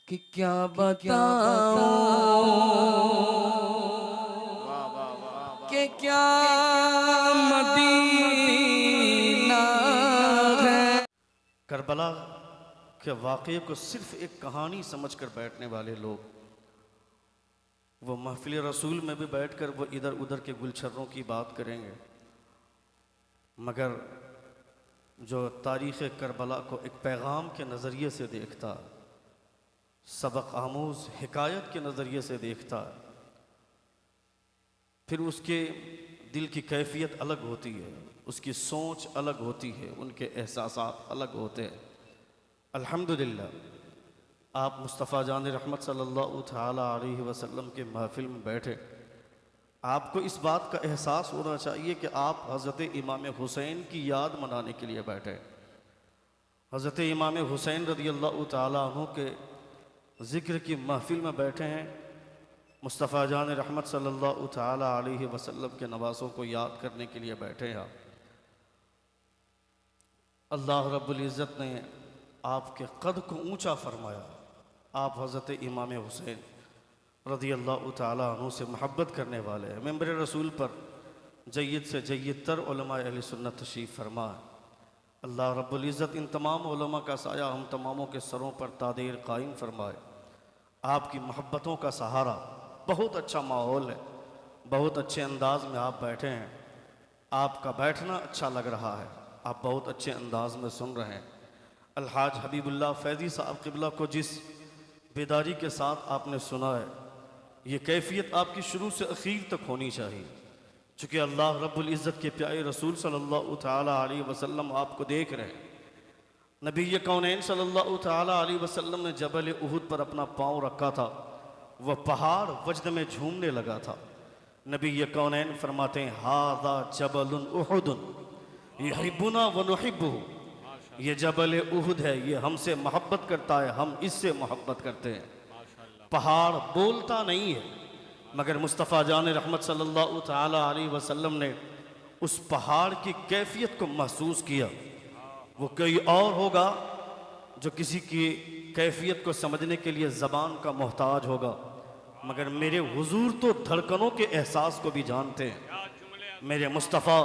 कि क्या बताऊं कि क्या मदीना है। करबला के वाक़े को सिर्फ एक कहानी समझकर बैठने वाले लोग वो महफिल रसूल में भी बैठकर वो इधर उधर के गुलछर्रों की बात करेंगे, मगर जो तारीख़ करबला को एक पैगाम के नज़रिए से देखता, सबक आमूज़ हिकायत के नज़रिए से देखता, फिर उसके दिल की कैफियत अलग होती है, उसकी सोच अलग होती है, उनके एहसासात अलग होते हैं। अल्हम्दुलिल्लाह आप मुस्तफ़ा जान रहमत सल्लल्लाहु ताला अलैहि वसल्लम के महफिल में बैठे, आपको इस बात का एहसास होना चाहिए कि आप हज़रत इमाम हुसैन की याद मनाने के लिए बैठे। हज़रत इमाम हुसैन रज़ियल्लाहु ताला अन्हु के ज़िक्र की महफिल में बैठे हैं। मुस्तफ़ा जान रहमत सल्लल्लाहु ताला अलैहि वसल्लम के नवासों को याद करने के लिए बैठे हैं। अल्लाह रब्बुल इज़्ज़त ने आपके कद को ऊंचा फरमाया। आप हज़रत इमाम हुसैन रज़ियल्लाहु ताला अन्हु से मोहब्बत करने वाले हैं। मेंबर रसूल पर जय्यद से जय्यद तर उलमा अहले सुन्नत तशरीफ़ फरमा। अल्लाह रब्बुल इज़्ज़त इन तमाम उलमा का साया हम तमामों के सरों पर तादेर कायम फरमाए। आपकी मोहब्बतों का सहारा, बहुत अच्छा माहौल है, बहुत अच्छे अंदाज में आप बैठे हैं। आपका बैठना अच्छा लग रहा है, आप बहुत अच्छे अंदाज में सुन रहे हैं। अलहाज हबीबुल्लाह फैज़ी साहब क़िबला को जिस बेदारी के साथ आपने सुना है, ये कैफियत आपकी शुरू से आखिर तक होनी चाहिए, चूँकि अल्लाह रब्बुल इज़्ज़त के प्यारे रसूल सल्लल्लाहु ताला अलैहि वसल्लम आपको देख रहे हैं। नबी कौनैन सल्लल्लाहु ताला अलैहि वसल्लम ने जबल उहुद पर अपना पाँव रखा था, वह पहाड़ वजद में झूमने लगा था। नबी कौनैन फरमाते हैं, हाज़ा जबलुन उहुदुन युहिब्बुना व नुहिब्बुहु, ये जबल उहुद है, ये हमसे मोहब्बत करता है, हम इससे मोहब्बत करते हैं। पहाड़ बोलता नहीं है, मगर मुस्तफ़ा जान रहमत सल्लल्लाहु ताला अलैहि वसल्लम ने उस पहाड़ की कैफियत को महसूस किया। वो कोई और होगा जो किसी की कैफियत को समझने के लिए ज़बान का मोहताज होगा, मगर मेरे हुजूर तो धड़कनों के एहसास को भी जानते हैं। मेरे मुस्तफ़ा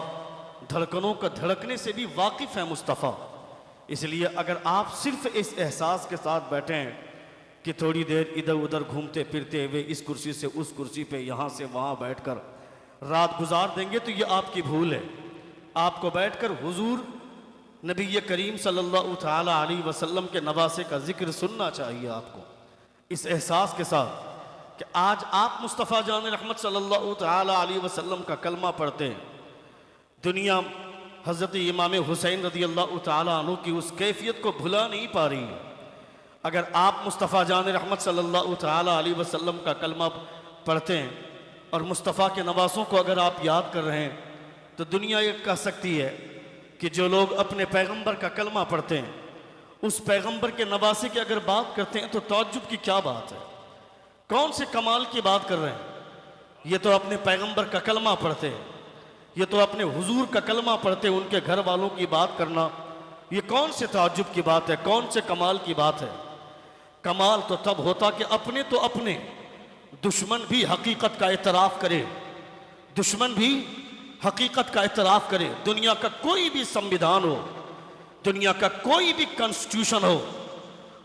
धड़कनों का धड़कने से भी वाकिफ़ है मुस्तफ़ा। इसलिए अगर आप सिर्फ इस एहसास के साथ बैठे हैं कि थोड़ी देर इधर उधर घूमते फिरते हुए इस कुर्सी से उस कुर्सी पे, यहाँ से वहाँ बैठकर रात गुजार देंगे, तो ये आपकी भूल है। आपको बैठकर हुजूर नबी करीम सल्लल्लाहु ताला अलैहि वसल्लम के नवासे का जिक्र सुनना चाहिए आपको, इस एहसास के साथ कि आज आप मुस्तफ़ा जान रहमत सल्लल्लाहु ताला अलैहि वसल्लम का कलमा पढ़ते हैं। दुनिया हज़रत इमाम हुसैन रज़ियल्लाहु ताला अन्हु की उस कैफियत को भुला नहीं पा रही है। अगर आप मुस्तफ़ा जान रहमत सल्लल्लाहु ताला अलैहि वसल्लम का कलमा पढ़ते हैं और मुस्तफ़ा के नवासों को अगर आप याद कर रहे हैं, तो दुनिया ये कह सकती है कि जो लोग अपने पैगंबर का कलमा पढ़ते हैं, उस पैगंबर के नवासे की अगर बात करते हैं, तो ताज्जुब की क्या बात है, कौन से कमाल की बात कर रहे हैं। ये तो अपने पैगंबर का कलमा पढ़ते हैं, ये तो अपने हुजूर का कलमा पढ़ते हैं, उनके घर वालों की बात करना, ये कौन से ताज्जुब की बात है, कौन से कमाल की बात है। कमाल तो तब होता कि अपने तो अपने दुश्मन भी हकीकत का एतराफ़ करे, दुश्मन भी हकीकत का एतराफ़ करे। दुनिया का कोई भी संविधान हो, दुनिया का कोई भी कॉन्स्टिट्यूशन हो,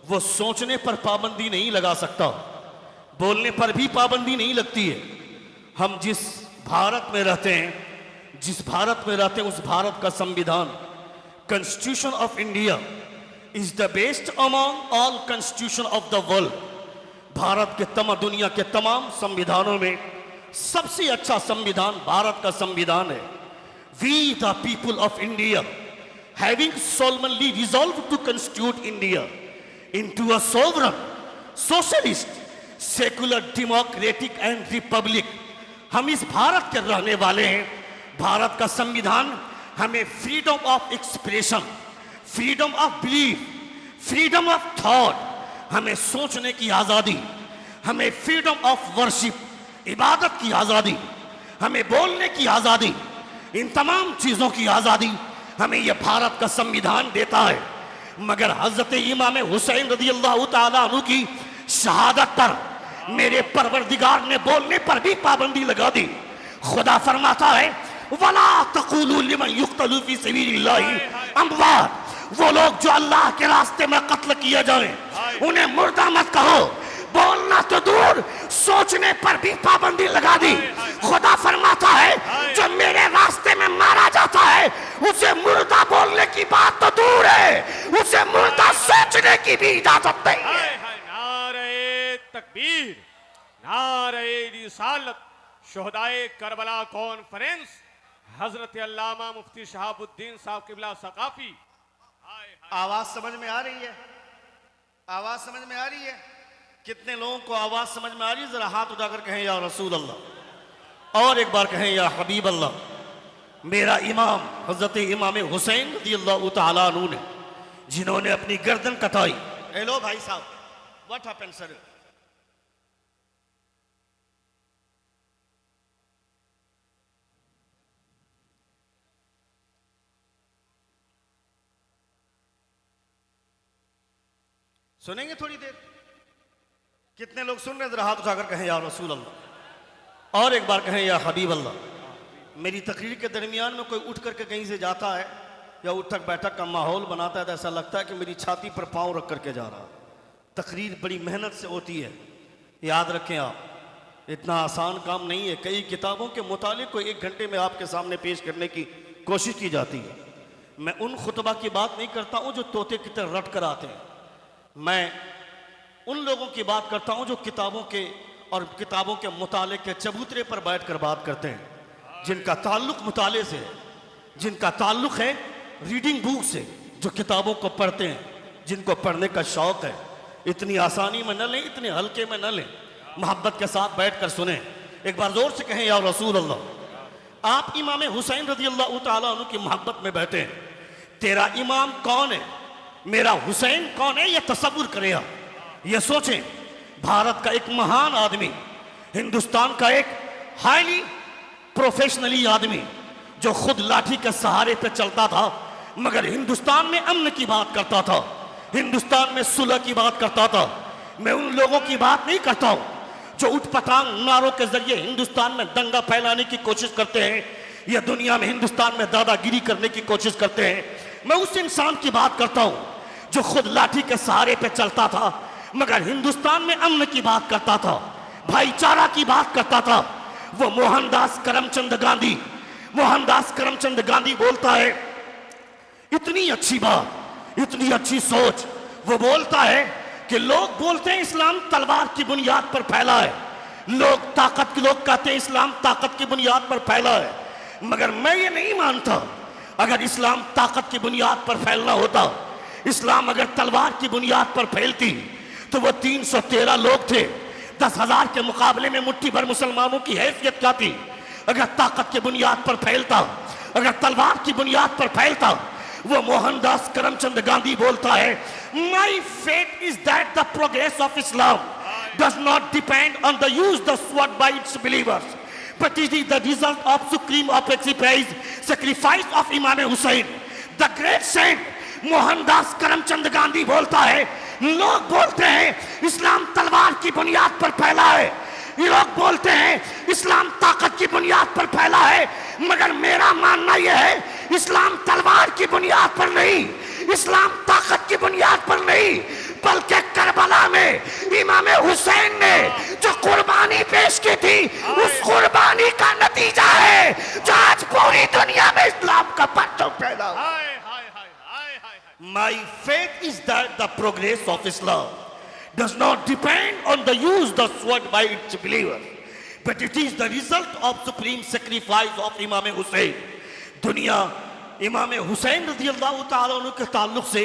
वो सोचने पर पाबंदी नहीं लगा सकता, बोलने पर भी पाबंदी नहीं लगती है। हम जिस भारत में रहते हैं, जिस भारत में रहते हैं, उस भारत का संविधान, constitution of India is the best among all constitution of the world. Bharat के दुनिया के तमाम संविधानों में सबसे अच्छा संविधान भारत का संविधान है। We the people of India having solemnly resolved to constitute India into a sovereign, socialist, secular, democratic and republic। हम इस भारत के रहने वाले हैं। भारत का संविधान हमें freedom of expression, freedom of belief, freedom of thought, हमें सोचने की आज़ादी, हमें फ्रीडम ऑफ वर्शिप, इबादत की आज़ादी, हमें बोलने की आज़ादी, इन तमाम चीज़ों की आज़ादी हमें यह भारत का संविधान देता है। मगर हज़रत इमाम हुसैन रज़ियल्लाहु ताला अन्हु की शहादत पर मेरे परवरदिगार ने बोलने पर भी पाबंदी लगा दी। खुदा फरमाता है वला तक़ूलू लिमन युक़्तलू फ़ी सबीलिल्लाहि अमवात, वो लोग जो अल्लाह के रास्ते में कत्ल किए जाए उन्हें मुर्दा मत कहो। बोलना तो दूर, सोचने पर भी पाबंदी लगा दी। खुदा फरमाता है जो मेरे रास्ते में मारा जाता है उसे मुर्दा बोलने की बात तो दूर है, उसे मुर्दा सोचने की भी इजाजत नहीं है। नारे तकबीर, नारे रिसालत, शोहदाए करबला कॉन्फ्रेंस, हजरत अल्लामा मुफ्ती शहाबुद्दीन साहब किबला सकाफी। आवाज समझ में आ रही है? आवाज समझ में आ रही है? कितने लोगों को आवाज समझ में आ रही है? जरा हाथ उठाकर कहें या रसूल अल्लाह, और एक बार कहें या हबीब अल्लाह। मेरा इमाम हजरत इमाम हुसैन रज़ियल्लाहु तआला अन्हु ने, जिन्होंने अपनी गर्दन कटाई। हेलो भाई साहब, व्हाट हैपेंड सर? सुनेंगे थोड़ी देर? कितने लोग सुन रहे हैं? जरा हाथ उठाकर कहें या रसूल अल्लाह, और एक बार कहें या हबीब अल्लाह। मेरी तकरीर के दरमियान में कोई उठ करके कहीं से जाता है या उठक बैठक का माहौल बनाता है तो ऐसा लगता है कि मेरी छाती पर पांव रख करके जा रहा। तकरीर बड़ी मेहनत से होती है, याद रखें आप, इतना आसान काम नहीं है। कई किताबों के मुताले को 1 घंटे में आपके सामने पेश करने की कोशिश की जाती है। मैं उन खुतबा की बात नहीं करता हूँ जो तोते की तरह रट कर आते हैं, मैं उन लोगों की बात करता हूं जो किताबों के और किताबों के मुताले के चबूतरे पर बैठकर बात करते हैं, जिनका ताल्लुक मुताले से है, जिनका ताल्लुक है रीडिंग बुक से, जो किताबों को पढ़ते हैं, जिनको पढ़ने का शौक है। इतनी आसानी में न लें, इतने हल्के में न लें, मोहब्बत के साथ बैठकर सुने। एक बार जोर से कहें या रसूल अल्लाह। आप इमाम हुसैन रज़ियल्लाहु तआला अन्हु की मोहब्बत में बैठे हैं। तेरा इमाम कौन है, मेरा हुसैन कौन है, यह तसव्वुर करें आप, ये सोचें। भारत का एक महान आदमी, हिंदुस्तान का एक हाईली प्रोफेशनली आदमी, जो खुद लाठी के सहारे पे चलता था मगर हिंदुस्तान में अमन की बात करता था, हिंदुस्तान में सुलह की बात करता था। मैं उन लोगों की बात नहीं करता हूं जो उठपटांग नारों के जरिए हिंदुस्तान में दंगा फैलाने की कोशिश करते हैं या दुनिया में हिंदुस्तान में दादागिरी करने की कोशिश करते हैं। मैं उस इंसान की बात करता हूं जो खुद लाठी के सहारे पे चलता था मगर हिंदुस्तान में अमन की बात करता था, भाईचारा की बात करता था। वो मोहनदास करमचंद गांधी, मोहनदास करमचंद गांधी बोलता है, इतनी अच्छी बात, इतनी अच्छी सोच। वो बोलता है कि लोग बोलते हैं इस्लाम तलवार की बुनियाद पर फैला है, लोग कहते हैं इस्लाम ताकत की बुनियाद पर फैला है, मगर मैं ये नहीं मानता। अगर इस्लाम ताकत की बुनियाद पर फैलना होता, इस्लाम अगर तलवार की बुनियाद पर फैलती तो वो 313 लोग थे, 10,000 के मुकाबले में मुट्ठी भर मुसलमानों की हैसियत क्या थी। अगर ताकत की बुनियाद पर फैलता, अगर तलवार की बुनियाद पर फैलता, वो मोहनदास करमचंद गांधी बोलता है, my faith is that the progress of Islam does not depend on the use the sword by its believers but it is the result of supreme of sacrifice of Imam Hussain the great saint. Mohandas Karamchand Gandhi बोलता है, लोग बोलते हैं इस्लाम तलवार की बुनियाद पर फैला है, ये लोग बोलते हैं इस्लाम ताकत की बुनियाद पर फैला है, मगर मेरा मानना यह है इस्लाम तलवार की बुनियाद पर नहीं, इस्लाम ताकत की बुनियाद पर नहीं, बल्कि करबला में इमाम हुसैन ने जो कुर्बानी पेश की थी उस कुर्बानी का नतीजा है जो आज पूरी दुनिया में इस्लाम का परचम फैला। My faith is that the progress of Islam does not depend on the use of the sword by its believers, but it is the result of supreme sacrifice of Imam Hussein. दुनिया इमाम हुसैन रज़ियल्लाहु ताला अन्हु के ताल्लुक से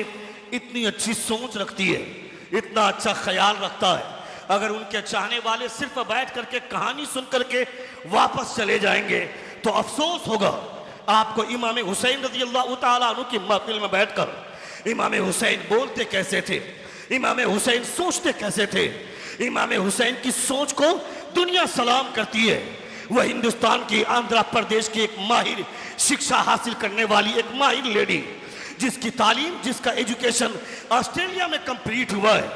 इतनी अच्छी सोच रखती है, इतना अच्छा ख्याल रखता है। अगर उनके चाहने वाले सिर्फ बैठ करके कहानी सुन करके वापस चले जाएंगे तो अफसोस होगा। आपको इमाम हुसैन रज़ियल्लाहु ताला अन्हु की महफिल में बैठकर इमाम हुसैन बोलते कैसे थे, इमाम हुसैन सोचते कैसे थे, इमाम हुसैन की सोच को दुनिया सलाम करती है। वह हिंदुस्तान की आंध्र प्रदेश की एक माहिर शिक्षा हासिल करने वाली एक माहिर लेडी, जिसकी तालीम, जिसका एजुकेशन ऑस्ट्रेलिया में कंप्लीट हुआ है,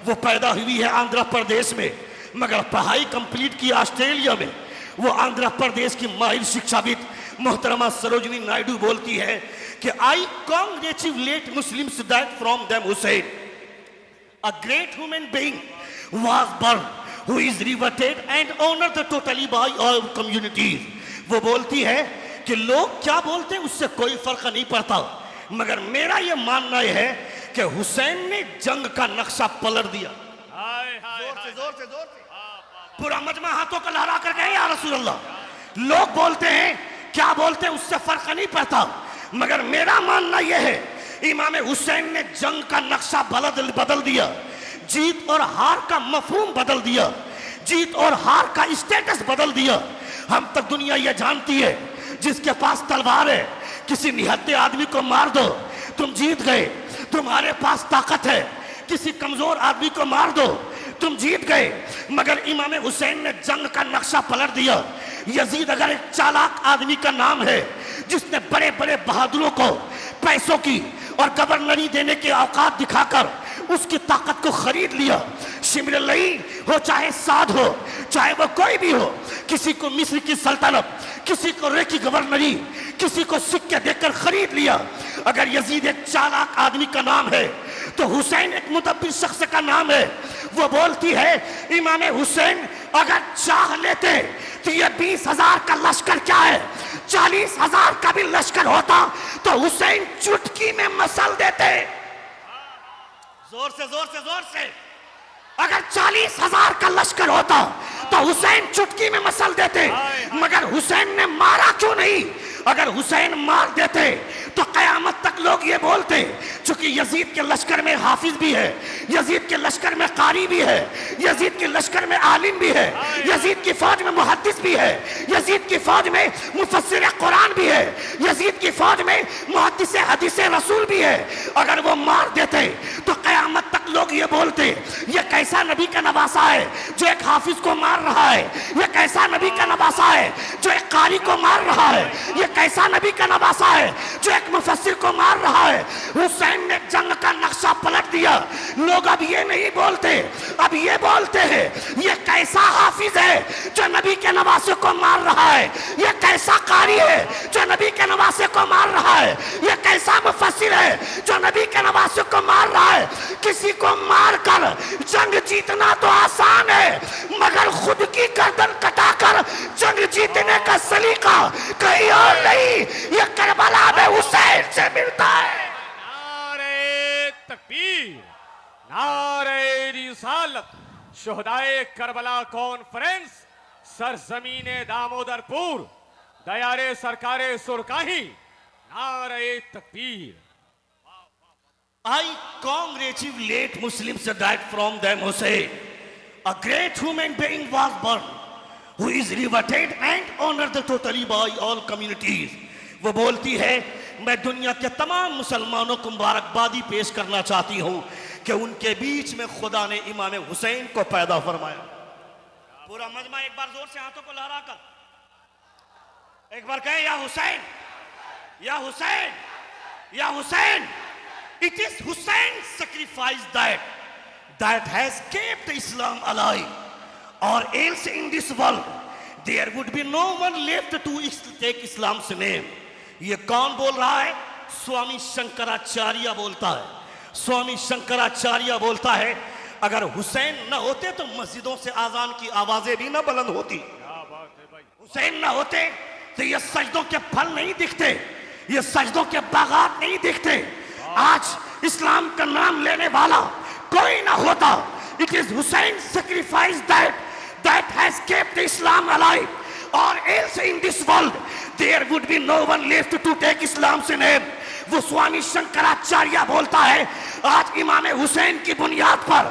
वो पैदा हुई है आंध्र प्रदेश में, मगर पढ़ाई कंप्लीट की ऑस्ट्रेलिया में। वो आंध्र प्रदेश की माहिर शिक्षाविद मोहतरमा सरोजनी नायडू बोलती है कि I congratulate Muslims that from them Hussain a great human being was born who is revered and honored totally by all communities। वो बोलती है कि लोग क्या बोलते हैं उससे कोई फर्क नहीं पड़ता, मगर मेरा ये मानना है कि हुसैन ने जंग का नक्शा पलट दिया। जोर से पूरा मजमा हाथों को लहरा कर कहे या रसूल अल्लाह। लोग बोलते हैं क्या बोलते हैं उससे फर्क नहीं पड़ता, मगर मेरा मानना यह है इमाम हुसैन ने जंग का नक्शा बदल दिया, जीत और हार का मफहूम बदल दिया, जीत और हार का स्टेटस बदल दिया। हम तक दुनिया यह जानती है जिसके पास तलवार है किसी निहत्थे आदमी को मार दो तुम जीत गए, तुम्हारे पास ताकत है किसी कमजोर आदमी को मार दो तुम जीत गए। मगर इमाम हुसैन ने जंग का नक्शा पलट दिया। यजीद अगर एक चालाक आदमी का नाम है जिसने बड़े बड़े बहादुरों को पैसों की और गवर्नरी देने के औकात दिखाकर उसकी ताकत को खरीद लिया, शिमर लई हो चाहे साध हो चाहे वो कोई भी हो, किसी को मिस्र की सल्तनत, किसी को रे की गवर्नरी, किसी को सिक्के देकर खरीद लिया। अगर यजीद एक चालाक आदमी का नाम है तो हुसैन एक मुदब्बिर शख्स का नाम है। वो बोलती है इमाम हुसैन अगर चाह लेते तो ये 20,000 का लश्कर क्या है, 40,000 का भी लश्कर होता तो हुसैन चुटकी में मसल देते। जोर से अगर 40,000 का लश्कर होता तो हुसैन चुटकी में मसल देते, मगर हुसैन ने मारा क्यों नहीं? अगर हुसैन मार देते तो कयामत तक लोग ये बोलते, चूंकि यजीद के लश्कर में हाफिज भी है, यजीद के लश्कर में कारी भी है, यजीद के लश्कर में आलिम भी है, यजीद की फौज में मुहद्दिस भी है, यजीद की फौज में मुफस्सिर कुरान भी है, यजीद की फौज में मुहद्दिस हदीस रसूल भी है। अगर वो मार देते तो कयामत तक लोग ये बोलते ये कैसा नबी का नवासा है जो एक हाफिज को मार रहा है, ये कैसा नबी का नवासा है जो एक कारी को मार रहा है, ये कैसा नबी का नवासा है जो एक मुफस्सिर को मार रहा है। हुसैन ने जंग का नक्शा पलट दिया। लोग अब ये नहीं बोलते, अब ये बोलते हैं ये कैसा हाफिज है जो नबी के नवासे को मार रहा है, ये कैसा कारी है जो नबी के नवासे को मार रहा है, ये कैसा मुफस्सिर है जो नबी के नवासे को मार रहा है। किसी को मारकर जंग जीतना तो आसान है, मगर खुद की गर्दन कटाकर जंग जीतने का सलीका कहीं और नहीं, ये करबला में हुसैन से मिलता है। नारे तकबीर, नारे रिसालत, शोहदाए करबला कॉन्फ्रेंस, सरजमीने दामोदरपुर, दयारे सरकारे सुरकाही, नारे तकबीर। I congratulate Muslims that from them Hussein, a great human being was born, who is revered and honored totally by all communities। वो बोलती है मैं दुनिया के तमाम मुसलमानों को मुबारकबादी पेश करना चाहती हूँ कि उनके बीच में खुदा ने इमाम हुसैन को पैदा फरमाया। पूरा मजमा एक बार जोर से हाथों को लहरा कर एक बार कहे या हुसैन, या हुसैन, या Hussain. It is Hussein's sacrifice that has kept Islam alive, or else in this world there would be no one left to take Islam's name। ये कौन बोल रहा है? स्वामी शंकराचार्य बोलता है। स्वामी शंकराचार्य बोलता है अगर हुसैन न होते तो मस्जिदों से आजान की आवाजें भी न बुलंद होती। हुसैन न होते तो ये सजदों के फल नहीं दिखते, ये सजदों के बागात नहीं दिखते। आज इस्लाम का नाम लेने वाला कोई ना होता। It is Hussein's sacrifice that has kept Islam alive, or else in this world there would be no one left to take Islam's name। वो स्वामी शंकराचार्य बोलता है आज इमाम हुसैन की बुनियाद पर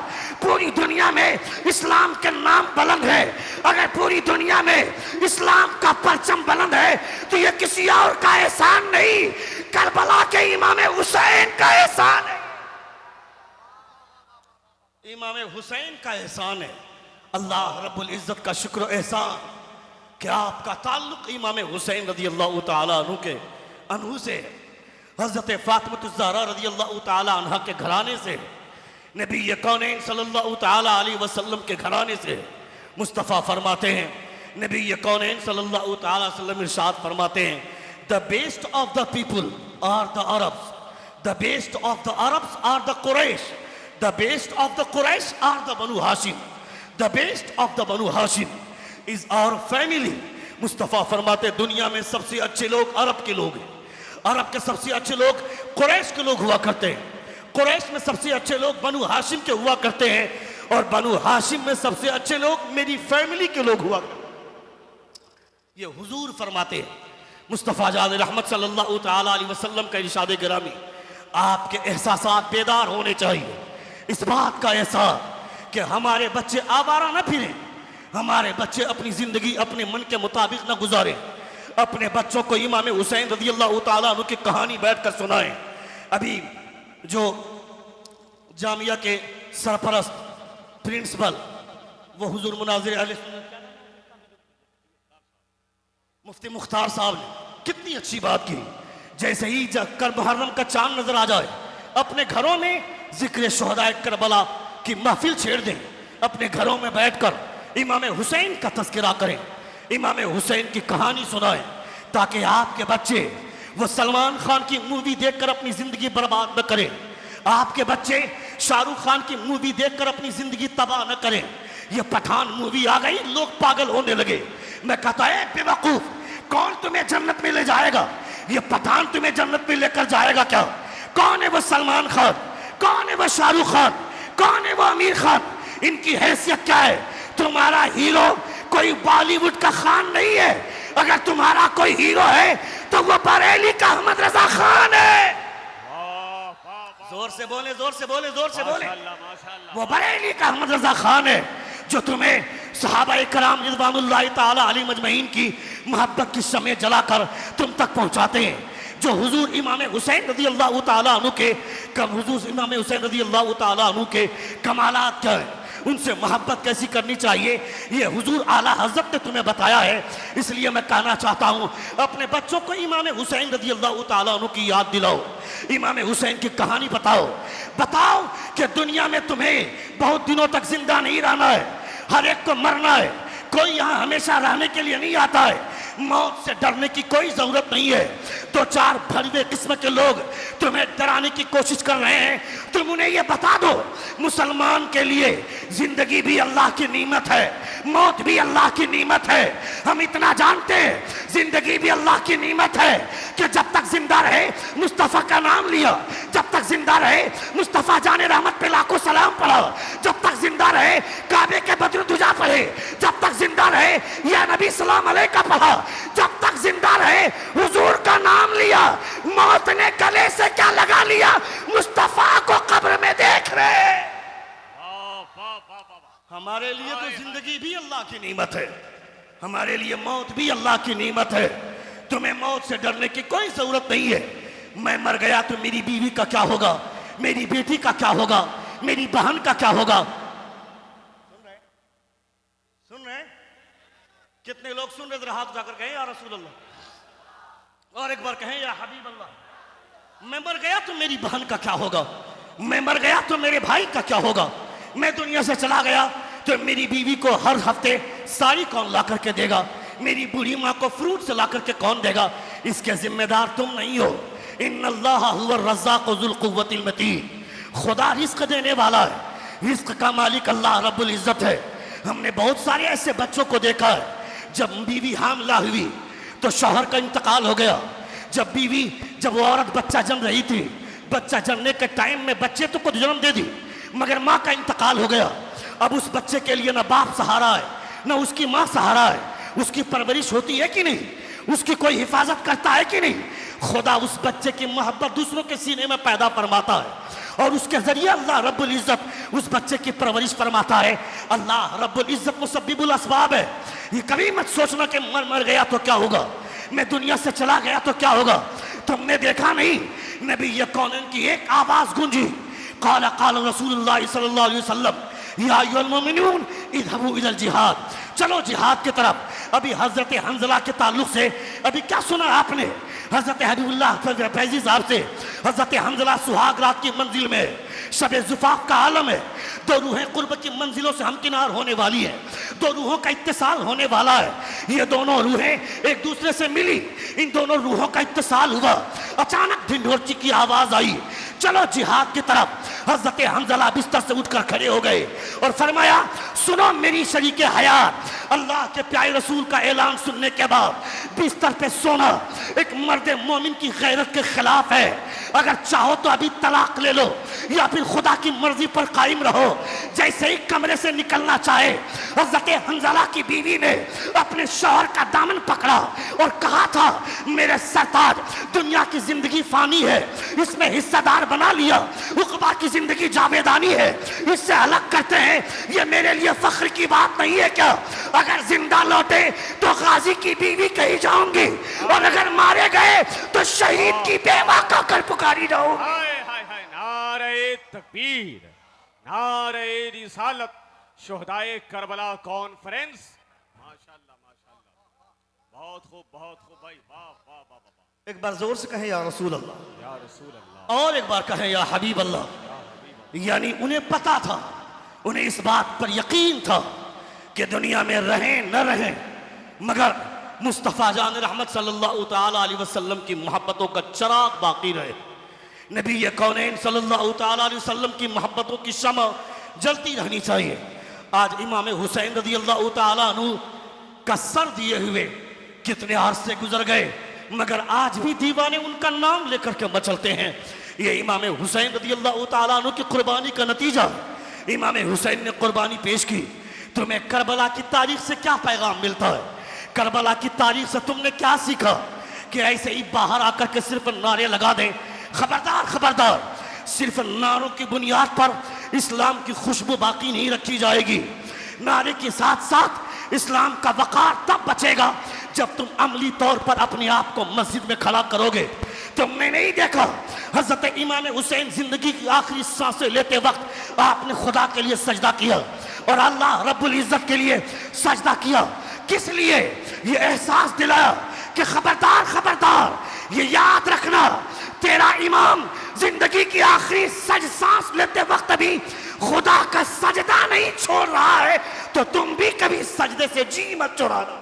पूरी दुनिया में इस्लाम के नाम बुलंद है। अगर पूरी दुनिया में इस्लाम का परचम बुलंद है तो ये किसी और का एहसान नहीं, करबला के इमाम हुसैन का एहसान है। इमाम हुसैन का एहसान है। अल्लाह रब्बुल इज्जत का शुक्र एहसान कि आपका ताल्लुक इमाम हुसैन रज़ियल्लाहु ताला अन्हु से, हजरत फातिमा ज़हरा रज़ियल्लाहु ताला अन्हा के घराने से। नबी कौनैन सल्लल्लाहु ताला अलैहि वसल्लम के घराने से मुस्तफ़ा फरमाते हैं, नबी कौनैन सल्लल्लाहु ताला अलैहि वसल्लम इरशाद फरमाते हैं, the best of the people are the Arabs, the best of the Arabs are the Quraysh, the best of the Quraysh are the Banu Hashim, the best of the Banu Hashim is our family. Mustafa फरमाते दुनिया में सबसे अच्छे लोग अरब के लोग हैं, अरब के सबसे अच्छे लोग कुरैश के लोग हुआ करते हैं, कुरैश में सबसे अच्छे लोग बनु हाशिम के हुआ करते हैं, और बनु हाशिम में सबसे अच्छे लोग मेरी फैमिली के लोग हुआ। ये हुजूर फरमाते हैं, मुस्तफ़ा जान रहमत सल्लल्लाहु ताला अलैहि वसल्लम का इरशाद गिरामी। आपके एहसासात बेदार होने चाहिए, इस बात का एहसास कि हमारे बच्चे आवारा न फिरें, हमारे बच्चे अपनी जिंदगी अपने मन के मुताबिक न गुजारें, अपने बच्चों को इमाम हुसैन रज़ियल्लाहु ताला अन्हु की कहानी बैठकर सुनाएं। अभी जो जामिया के सरपरस्त प्रिंसिपल वो हुजूर मुनाज़िर अहले सुन्नत मुफ्ती मुख्तार साहब ने कितनी अच्छी बात की। जैसे ही कर मुहर्रम का चांद नजर आ जाए, अपने घरों में जिक्र शुहदाए करबला की महफिल छेड़ दें, अपने घरों में बैठकर इमाम हुसैन का तज़किरा करें, इमाम हुसैन की कहानी सुनाएं, ताकि आपके बच्चे वो सलमान खान की मूवी देखकर अपनी जिंदगी बर्बाद न करें, आपके बच्चे शाहरुख खान की मूवी देखकर अपनी जिंदगी तबाह न करें। ये पठान मूवी आ गई, लोग पागल होने लगे। मैं कहता है बेवकूफ, कौन तुम्हें जन्नत में ले जाएगा? ये पठान तुम्हें जन्नत में लेकर जाएगा क्या? कौन है वो सलमान खान, कौन है वो शाहरुख खान, कौन है वो आमिर खान? इनकी हैसियत क्या है? तुम्हारा हीरो कोई बॉलीवुड का खान नहीं है, अगर तुम्हारा कोई हीरो है तो वो बरेली का अहमद रजा खान है। जोर से बोले, जोर से बोले, जोर से बोले। वो बरेली का अहमद रजा खान है जो तुम्हें सहाबाए कराम रिज़वानुल्लाहि ताला अलैहिम अजमईन की मोहब्बत की शमे जलाकर तुम तक पहुंचाते हैं। जो हुजूर इमाम हुसैन रज़ियल्लाहु ताला अन्हु के हुजूर इमाम हुसैन रज़ियल्लाहु ताला अन्हु के कमालात क्या है, उनसे मोहब्बत कैसी करनी चाहिए, ये हुजूर आला हज़रत ने तुम्हें बताया है। इसलिए मैं कहना चाहता हूँ, अपने बच्चों को इमाम हुसैन रज़ियल्लाहु ताला अन्हु की याद दिलाओ, इमाम हुसैन की कहानी बताओ, बताओ कि दुनिया में तुम्हें बहुत दिनों तक जिंदा नहीं रहना है, हर एक को मरना है, कोई यहाँ हमेशा रहने के लिए नहीं आता है, मौत से डरने की कोई जरूरत नहीं है। दो चार भरवे किस्म के लोग तुम्हें डराने की कोशिश कर रहे हैं, तुम उन्हें यह बता दो मुसलमान के लिए जिंदगी भी अल्लाह की नेमत है, मौत भी अल्लाह की नेमत है। हम इतना जानते हैं जिंदगी भी अल्लाह की नेमत है कि जब तक जिंदा रहे मुस्तफ़ा का नाम लिया, जब तक जिंदा रहे मुस्तफ़ा जाने रहमत पे लाखों सलाम पढ़ा, जब तक जिंदा रहे काबे के बद्र दुजा पढ़े, जब तक जिंदा रहे या नबी सलाम अलैका पढ़ा, जब तक जिंदा रहे हुजूर का नाम लिया। मौत ने गले से क्या लगा लिया, मुस्तफा को कब्र में देख रहे। हमारे लिए तो जिंदगी भी अल्लाह की नेमत है, हमारे लिए मौत भी अल्लाह की नेमत है। तुम्हें मौत से डरने की कोई जरूरत नहीं है। मैं मर गया तो मेरी बीवी का क्या होगा, मेरी बेटी का क्या होगा, मेरी बहन का क्या होगा? सुन रहे कितने लोग सुन रहे? हाथ उठाकर कहें या रसूल अल्लाह, और एक बार कहें या हबीब अल्लाह। मैं मर गया तो मेरी बहन का क्या होगा, मैं मर गया तो मेरे भाई का क्या होगा, मैं दुनिया से चला गया तो मेरी बीवी को हर हफ्ते साड़ी कौन ला करके देगा, मेरी बूढ़ी माँ को फ्रूट से ला करके कौन देगा? इसके जिम्मेदार तुम नहीं हो। इन्नल्लाह हुवर रज़्ज़ाक़ु ज़ुल क़ुव्वतिल मतीन, खुदा रिस्क देने वाला है, रिस्क का मालिक अल्लाह रब्बुल इज़्ज़त है। हमने बहुत सारे ऐसे बच्चों को देखा है, जब बीवी हामला हुई तो शौहर का इंतकाल हो गया, जब वो औरत बच्चा जन्म रही थी, बच्चा जन्मने के टाइम में बच्चे तो को जन्म दे दी, मगर माँ का इंतकाल हो गया। अब उस बच्चे के लिए ना बाप सहारा है, ना उसकी माँ सहारा है। उसकी परवरिश होती है कि नहीं, उसकी कोई हिफाजत करता है कि नहीं? खुदा उस बच्चे की मोहब्बत दूसरों के सीने में पैदा फरमाता है और उसके जरिए अल्लाह रब्बुल इज़्ज़त उस बच्चे की परवरिश फरमाता है। अल्लाह रब्बुल इज़्ज़त मुसब्बिबुल अस्बाब है। ये कभी मत सोचना कि मर गया तो क्या होगा, मैं दुनिया से चला गया तो क्या होगा। तुमने देखा नहीं, नबी कौनैन की एक आवाज गूंजी, क़ाल क़ाल रसूलुल्लाह सल्लल्लाहु अलैहि वसल्लम या अय्युहल मुमिनून इज़हबू इलल जिहाद, चलो जिहाद की तरफ। अभी हजरत हंज़ला के ताल्लुक से अभी क्या सुना आपने? हजरत हबीबुल्लाह फैजी साहब से हजरत हंज़ला सुहाग रात की मंजिल में शब ज़ुफ़ाफ़ का आलम है। दो रूहें कुर्ब की मंजिलों से हमकिनार होने वाली है, दो रूहों का इत्तिसाल होने वाला है। ये दोनों रूहें एक दूसरे से मिली, इन दोनों रूहों का इत्तिसाल हुआ। अचानक ढिंढोरची की आवाज आई, चलो जिहाद की तरफ। हज़रत हंज़ला बिस्तर से उठकर खड़े हो गए और फरमाया, सुनो मेरी शरीके हयात, अल्लाह के प्यारे रसूल का ऐलान सुनने के बाद बिस्तर पे सोना एक मर्द मोमिन की गैरत के खिलाफ है। अगर चाहो तो अभी तलाक ले लो या फिर खुदा की मर्जी पर कायम रहो। जैसे ही कमरे से निकलना चाहे, हज़रत हंज़ला की बीवी ने अपने शौहर का दामन पकड़ा और कहा था, मेरे सरताज, दुनिया की जिंदगी फानी है, इसमें हिस्सेदार बना लिया, उक़बा की जिंदगी जावेदानी है, इससे अलग करते हैं। ये मेरे लिए फख्र की बात नहीं है क्या? अगर जिंदा लौटे तो गाजी की बीवी कही जाऊंगी, और अगर मारे गए तो शहीद की बेवा का कर पुकारी जाऊं। हाय हाय हाय, नारे तकबीर, नारे रिसालत, शुहदाए करबला कॉन्फ्रेंस। माशाल्लाह माशाल्लाह, बहुत खूब भाई, वाह वाह वाह वाह। एक बार जोर से कहें या रसूल अल्लाह, या रसूल अल्लाह, और एक बार कहें या हबीब अल्लाह। यानी उन्हें पता था, उन्हें इस बात पर यकीन था कि दुनिया में रहें न रहें, मगर मुस्तफ़ा जान रहमत सल्लल्लाहु ताला अलैहि वसल्लम की मोहब्बतों का चिराग बाकी रहे। नबी ये कौनैन सल्लल्लाहु ताला अलैहि वसल्लम की मोहब्बतों की शमा जलती रहनी चाहिए। आज इमाम हुसैन रज़ियल्लाहु ताला अन्हु का सर दिए हुए कितने अरसे गुजर गए, मगर आज भी दीवाने उनका नाम लेकर के मचलते हैं। ये इमाम हुसैन रज़ियल्लाहु ताला अन्हु की कुर्बानी का नतीजा। इमाम हुसैन ने कुर्बानी पेश की। तुम्हें करबला की तारीख से क्या पैगाम मिलता है? करबला की तारीख से तुमने क्या सीखा? कि ऐसे ही बाहर आकर के सिर्फ नारे लगा दें? खबरदार खबरदार, सिर्फ नारों की बुनियाद पर इस्लाम की खुशबू बाकी नहीं रखी जाएगी। नारे के साथ साथ इस्लाम का वकार तब बचेगा जब तुम अमली तौर पर अपने आप को मस्जिद में खड़ा करोगे। तुमने नहीं देखा हजरत इमाम हुसैन जिंदगी की आखिरी सांसें लेते वक्त आपने खुदा के लिए सजदा किया और अल्लाह रब्बुल इज्जत के लिए सजदा किया। किस लिए? ये एहसास दिलाया कि खबरदार खबरदार, ये याद रखना, तेरा इमाम जिंदगी की आखिरी सांस लेते वक्त भी खुदा का सजदा नहीं छोड़ रहा है, तो तुम भी कभी सजदे से जी मत चुराना।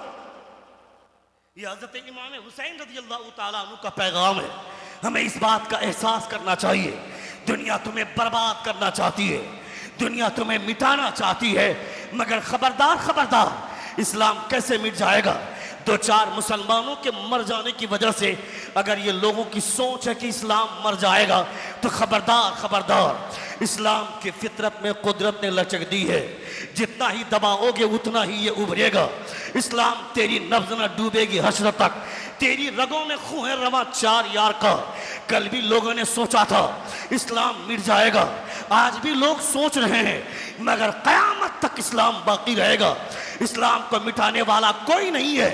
ये हज़रत इमाम हुसैन रज़ियल्लाहु ताला अन्हु का पैगाम है। हमें इस बात का एहसास करना चाहिए। दुनिया तुम्हें बर्बाद करना चाहती है, दुनिया तुम्हें मिटाना चाहती है, मगर खबरदार खबरदार, इस्लाम कैसे मिट जाएगा? दो चार मुसलमानों के मर जाने की वजह से अगर ये लोगों की सोच है कि इस्लाम मर जाएगा, तो खबरदार खबरदार, इस्लाम की फितरत में कुदरत ने लचक दी है। जितना ही दबाओगे उतना ही ये उभरेगा। इस्लाम तेरी नब्ज न डूबेगी हश्र तक। तेरी रगों में खून रवा चार यार का। कल भी लोगों ने सोचा था इस्लाम मिट जाएगा, आज भी लोग सोच रहे हैं, मगर कयामत तक इस्लाम बाकी रहेगा। इस्लाम को मिटाने वाला कोई नहीं है,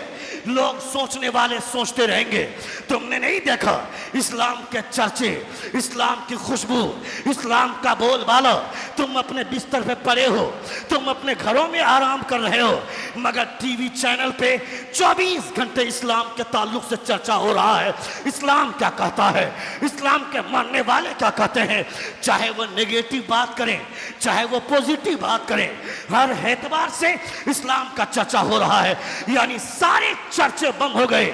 लोग सोचने वाले सोचते रहेंगे। तुमने नहीं देखा इस्लाम के चर्चे, इस्लाम की खुशबू, इस्लाम का बोलबाला? तुम अपने बिस्तर पे पड़े हो, तुम अपने घरों में आराम कर रहे हो, मगर टीवी चैनल पे 24 घंटे इस्लाम के ताल्लुक से चर्चा हो रहा है। इस्लाम क्या कहता है, इस्लाम के मानने वाले क्या कहते हैं, चाहे वो नेगेटिव बात करें चाहे वो पॉजिटिव बात करें, हर एतबार से इस्लाम का चर्चा हो रहा है। यानी सारे चर्चे बंद हो गए,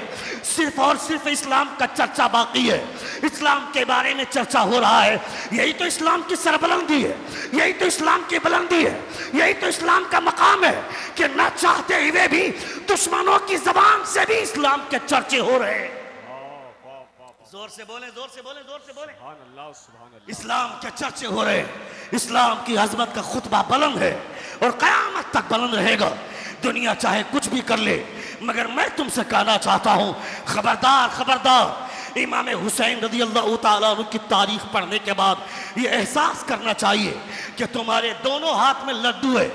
सिर्फ और सिर्फ इस्लाम का चर्चा बाकी है। इस्लाम के बारे में चर्चा हो रहा है। यही तो इस्लाम की सरबुलंदी है, यही तो इस्लाम की बुलंदी है, यही तो इस्लाम का मकाम है कि न चाहते हुए भी दुश्मनों की जबान से भी इस्लाम के चर्चे हो रहे हैं। जोर से बोले, जोर से बोले, जोर से बोले। सुभान अल्लाह, सुभान अल्लाह। इस्लाम के चर्चे हो रहे हैं। इस्लाम की अजमत का खुतबा बुलंद है और कयामत तक बुलंद रहेगा। दुनिया चाहे कुछ भी कर ले, मगर मैं तुमसे कहना चाहता हूं, खबरदार खबरदार, इमाम हुसैन रज़ियल्लाहु ताला अन्हु की तारीख पढ़ने के बाद ये एहसास करना चाहिए कि तुम्हारे दोनों हाथ में लड्डू है।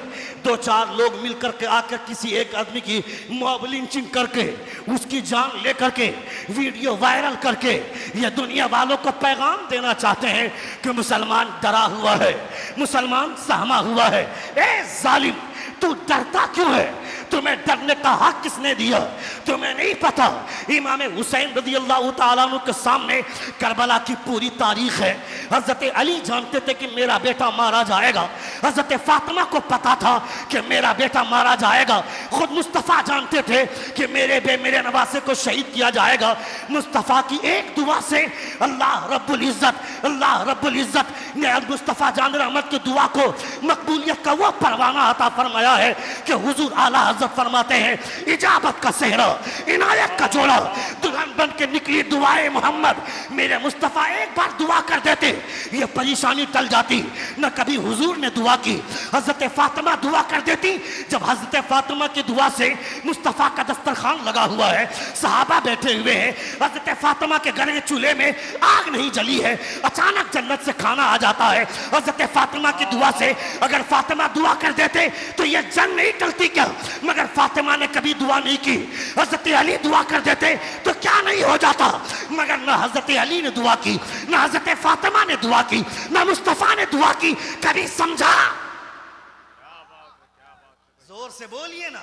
दो चार लोग मिलकर के आकर किसी एक आदमी की मॉब लिंचिंग करके, उसकी जान लेकर के, वीडियो वायरल करके ये दुनिया वालों को पैगाम देना चाहते हैं कि मुसलमान डरा हुआ है, मुसलमान सहमा हुआ है। ए जालिम, तू डरता क्यों है? तुम्हें डरने का हक किसने दिया? तुम्हें नहीं पता इमाम हुसैन रज़ी अल्लाह तआला अन्हु के सामने करबला की पूरी तारीख है। हजरत अली जानते थे कि मेरा बेटा मारा जाएगा, हजरत फातिमा को पता था कि मेरा बेटा मारा जाएगा, खुद मुस्तफ़ा जानते थे कि मेरे नवासे को शहीद किया जाएगा। मुस्तफ़ा की एक दुआ से अल्लाह रब्बुल इज़्ज़त ने मुस्तफ़ा जान रहमत की दुआ को मकबूलियत का वो परवाना अता फरमाया है कि हुजूर आला हज़रत फरमाते हैं, इजाबत का सेहरा, इनायत का जोड़ा, दुल्हन बन के निकली दुआए मोहम्मद। मेरे मुस्तफ़ा एक बार दुआ कर देते, ये परेशानी टल जाती। न कभी हुजूर ने दुआ की, हजरत फातिमा दुआ कर देती। जब हजरत फातिमा की दुआ से मुस्तफ़ा का दस्तरखान लगा हुआ है, सहाबा बैठे हुए हैं, हजरत फातिमा के घर के चूल्हे में आग नहीं जली है, अचानक जन्नत से खाना आ जाता है। हजरत फातिमा की दुआ से अगर फातिमा दुआ कर देते तो ये जंग नहीं टलती क्या? मगर फातिमा ने कभी दुआ नहीं की। हजरत अली दुआ कर देते तो क्या नहीं हो जाता? मगर न हजरत अली ने दुआ की, न हजरत फातिमा ने दुआ की, न मुस्तफ़ा ने दुआ की। कभी समझा? जोर से बोलिए ना।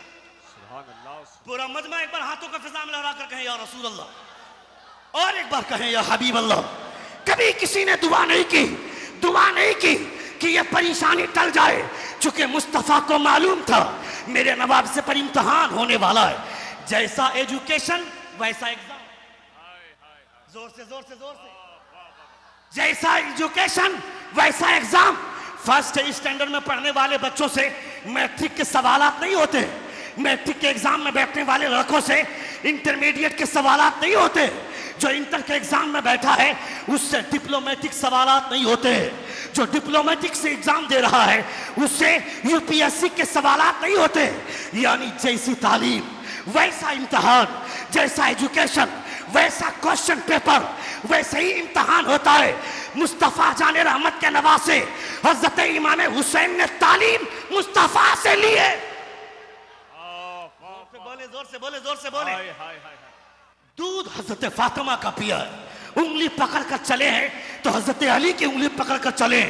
पूरा मजमा एक बार हाथों का फिजा में लहरा कर कहें या रसूल अल्लाह, और एक बार कहें या हबीब अल्लाह। कभी किसी ने दुआ नहीं की कि ये परेशानी टल जाए, चूंकि मुस्तफ़ा को मालूम था मेरे नवाब से पर इम्तहान होने वाला है। जैसा एजुकेशन वैसा एग्जाम। जोर से जैसा एजुकेशन वैसा एग्जाम। फर्स्ट स्टैंडर्ड में पढ़ने वाले बच्चों से मैट्रिक के सवालात नहीं होते, मैट्रिक के एग्जाम में बैठने वाले लड़कों से इंटरमीडिएट के सवालात नहीं होते, जो इंटर के एग्जाम में बैठा है उससे डिप्लोमेटिक सवालात नहीं होते, जो डिप्लोमेटिक से एग्जाम दे रहा है उससे यूपीएससी के सवालात नहीं होते। यानी जैसी तालीम वैसा इम्तहान, जैसा एजुकेशन वैसा क्वेश्चन पेपर, वैसे ही इम्तहान होता है। मुस्तफ़ा जाने रहमत के नवासे हजरत इमाम हुसैन ने तालीम मुस्तफ़ा से ली है। जोर से बोले। दूध हजरत फातिमा का पिया है, उंगली पकड़ कर चले हैं तो हजरत अली की उंगली पकड़ कर चले।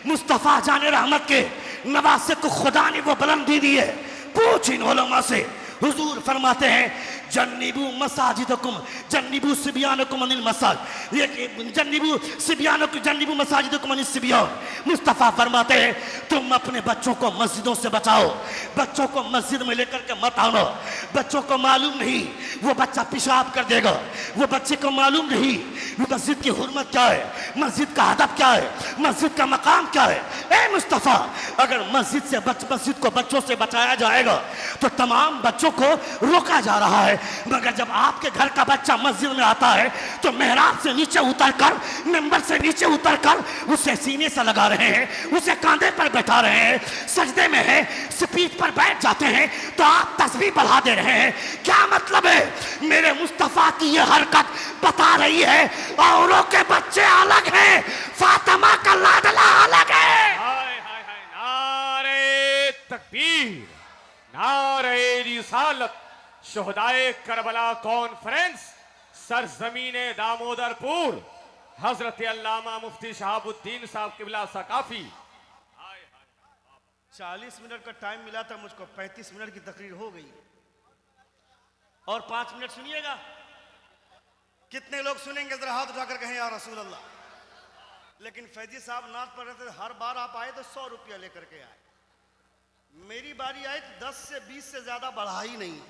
मुस्तफ़ा जाने रहमत के नवासे को खुदा ने वो बुलंदी दी है। पूछ इन उलमा से, हुजूर फरमाते हैं जन्निबू मसाजिदकुम जन्निबू सिबियानकुम अनिल मसाजिद, ये जन्निबू मसाजिदकुम अनिल सिबियान। मुस्तफ़ा फरमाते हैं तुम अपने बच्चों को मस्जिदों से बचाओ, बच्चों को मस्जिद में लेकर के मत आना। बच्चों को मालूम नहीं वो बच्चा पेशाब कर देगा, वो बच्चे को मालूम नहीं मस्जिद की हुर्मत क्या है, मस्जिद का अदब क्या है, मस्जिद का मकाम क्या है। ए मुस्तफ़ा, अगर मस्जिद को बच्चों से बचाया जाएगा तो तमाम बच्चों को रोका जा रहा है। मगर जब आपके घर का बच्चा मस्जिद में आता है तो मेहराब से नीचे उतरकर, मिंबर से नीचे उतरकर उसे सीने से लगा रहे हैं, उसे कांधे पर बैठा रहे हैं, सजदे में है, स्पीच पर बैठ जाते हैं तो आप तस्बीह बढ़ा दे रहे हैं। क्या मतलब है? मेरे मुस्तफ़ा की यह हरकत बता रही है औरों के बच्चे अलग हैं, फातिमा का लाडला अलग है। नारे तकबीर, नारे रिसालत, शोहदाए करबला कॉन्फ्रेंस, सरजमीने दामोदरपुर, हजरत अल्लामा मुफ्ती शहाबुद्दीन साहब किबला सकाफी। 40 मिनट का टाइम मिला था मुझको, 35 मिनट की तकरीर हो गई और 5 मिनट सुनिएगा। कितने लोग सुनेंगे? जरा हाथ उठाकर कहें या रसूल अल्लाह। लेकिन फैजी साहब नात पढ़ रहे थे, हर बार आप आए तो 100 रुपया लेकर के आए। मेरी बारी आई तो 10 से 20 से ज्यादा बढ़ा ही नहीं।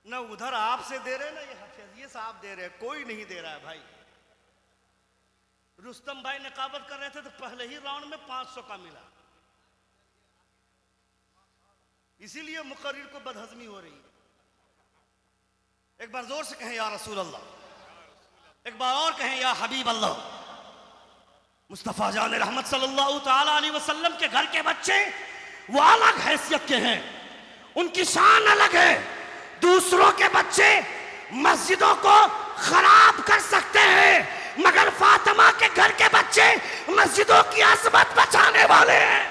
न उधर आपसे दे रहे ना ये साहब दे रहे, कोई नहीं दे रहा है भाई। रुस्तम भाई निकाबत कर रहे थे तो पहले ही राउंड में 500 का मिला, इसीलिए मुकर्रिर को बदहजमी हो रही। एक बार जोर से कहें या रसूल अल्लाह, एक बार और कहें या हबीब अल्लाह। मुस्तफ़ा जान रहमत सल्लल्लाहु ताला अलैहि वसल्लम के घर के बच्चे वो अलग हैसियत के हैं, उनकी शान अलग है। दूसरों के बच्चे मस्जिदों को खराब कर सकते हैं, मगर फातिमा के घर के बच्चे मस्जिदों की अजमत बचाने वाले हैं,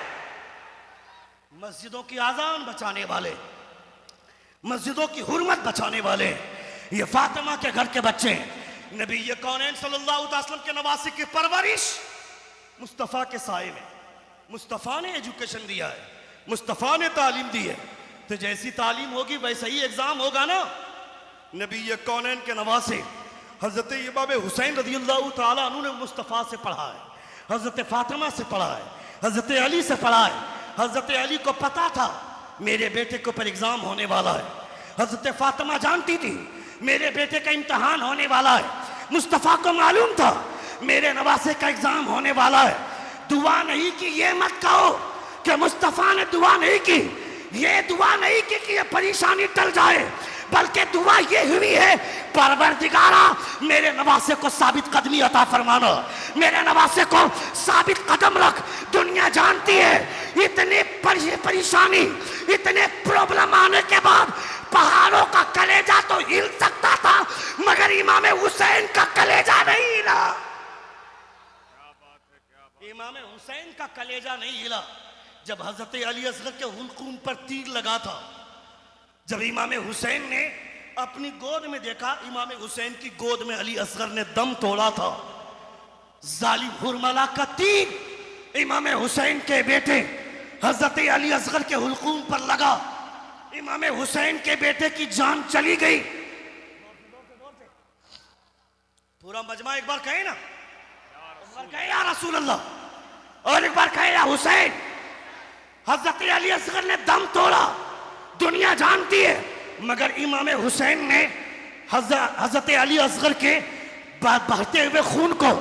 मस्जिदों की आजान बचाने वाले, मस्जिदों की हुर्मत बचाने वाले। ये फातिमा के घर के बच्चे नबी ये कौनैन सल्लल्लाहु अलैहि वसल्लम के नवासे की परवरिश मुस्तफ़ा के साए में। मुस्तफ़ा ने एजुकेशन दिया है, मुस्तफ़ा ने तालीम दी है, तो जैसी तालीम होगी वैसा ही एग्जाम होगा ना। नबी कौनैन के नवासे हजरत इमाम हुसैन रज़ियल्लाहु ताला अन्हु ने मुस्तफ़ा से पढ़ा है, हजरत फातिमा से पढ़ा है, हजरत अली से पढ़ा है। हजरत अली को पता था मेरे बेटे के ऊपर एग्जाम होने वाला है, हजरत फातिमा जानती थी मेरे बेटे का इम्तहान होने वाला है, मुस्तफ़ा को मालूम था मेरे नवासे का एग्जाम होने वाला है। दुआ नहीं की, ये मत कहो कि मुस्तफ़ा ने दुआ नहीं की, ये दुआ नहीं की कि ये परेशानी टल जाए, बल्कि दुआ ये हुई है परवरदिगारा मेरे नवासे को साबित कदमी अता फरमाना, मेरे नवासे को साबित कदम रख। दुनिया जानती है इतने परेशानी, इतने प्रॉब्लम आने के बाद पहाड़ों का कलेजा तो हिल सकता था, मगर इमाम हुसैन का कलेजा नहीं हिला। इमाम हुसैन का कलेजा नहीं हिला। जब हजरत अली असगर के हुल्कूम पर तीर लगा था, जब इमाम हुसैन ने अपनी गोद में देखा, इमाम हुसैन की गोद में अली असगर ने दम तोड़ा था, जालिम हुरमला का तीर इमाम हुसैन के बेटे हजरत अली असगर के हुल्कूम पर लगा, इमाम हुसैन के बेटे की जान चली गई। पूरा मजमा एक बार कहे ना, एक बार कहे या रसूल अल्लाह, और एक बार कहे या हुसैन। हजरत अली असगर ने दम तोड़ा, दुनिया जानती है, मगर इमाम हुसैन ने हजरत अली असगर के बहते हुए खून को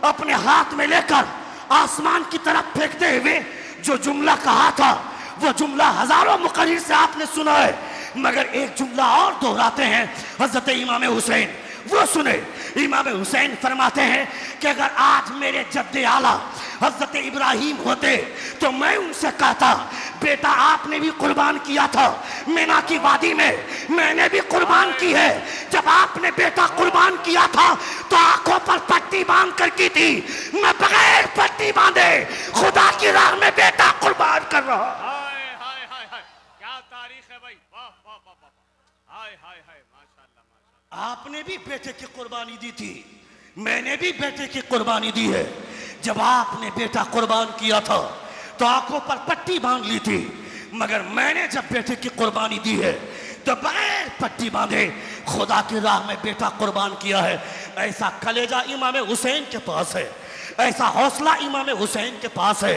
अपने हाथ में लेकर आसमान की तरफ फेंकते हुए जो जुमला कहा था, वो जुमला हजारों मुकर्रिर से आपने सुना है, मगर एक जुमला और दोहराते हैं हजरत इमाम हुसैन, वो सुने। इमाम हुसैन फरमाते हैं कि अगर आज मेरे जद्दे आला हजरत इब्राहिम होते तो मैं उनसे कहता, बेटा आपने भी कुर्बान किया था मीना की वादी में, मैंने भी कुर्बान की है। जब आपने बेटा कुर्बान किया था तो आंखों पर पट्टी बांध कर की थी, मैं बगैर पट्टी बांधे खुदा की राह में बेटा कुर्बान कर रहा। हाय हाय हाय हाय, क्या तारीख है भाई, वाह वाह वाह वाह, हाय हाय हाय, माशाल्लाह माशाल्लाह। आपने भी बेटे की कुर्बानी दी थी, मैंने भी बेटे की कुर्बानी दी है। जब आपने बेटा कुर्बान किया था तो आंखों पर पट्टी बांध ली थी, मगर मैंने जब बेटे की कुर्बानी दी है तो बगैर पट्टी बांधे खुदा की राह में बेटा कुर्बान किया है। ऐसा कलेजा इमाम हुसैन के पास है, ऐसा हौसला इमाम हुसैन के पास है।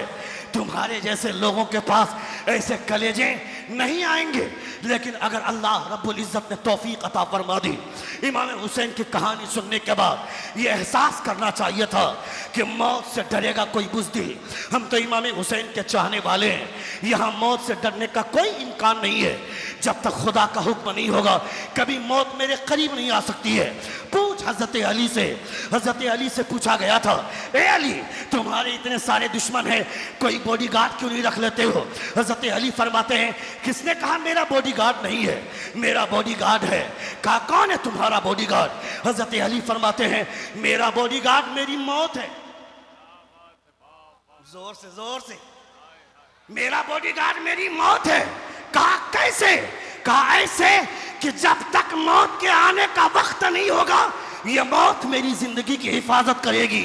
तुम्हारे जैसे लोगों के पास ऐसे कलेजे नहीं आएंगे, लेकिन अगर अल्लाह रब्बुल इज्जत ने तौफीक अता फरमा दी, इमाम हुसैन की कहानी सुनने के बाद ये एहसास करना चाहिए था कि मौत से डरेगा कोई बुज़दिल। हम तो इमाम हुसैन के चाहने वाले हैं, यहाँ मौत से डरने का कोई इम्कान नहीं है। जब तक खुदा का हुक्म नहीं होगा कभी मौत मेरे करीब नहीं आ सकती है। पूछ हजरत अली से, हजरत अली से पूछा गया था, ए अली तुम्हारे इतने सारे दुश्मन हैं, कोई बॉडीगार्ड क्यों नहीं रख लेते हो? हजरत अली फरमाते हैं, किसने कहा मेरा बॉडीगार्ड नहीं है? मेरा बॉडीगार्ड है। कहा कौन है तुम्हारा बॉडीगार्ड? हजरत अली फरमाते हैं, मेरा बॉडीगार्ड मेरी मौत है। जोर से, मेरा बॉडीगार्ड मेरी मौत है। कहा कैसे? कहा ऐसे कि जब तक मौत के आने का वक्त नहीं होगा ये मौत मेरी जिंदगी की हिफाजत करेगी,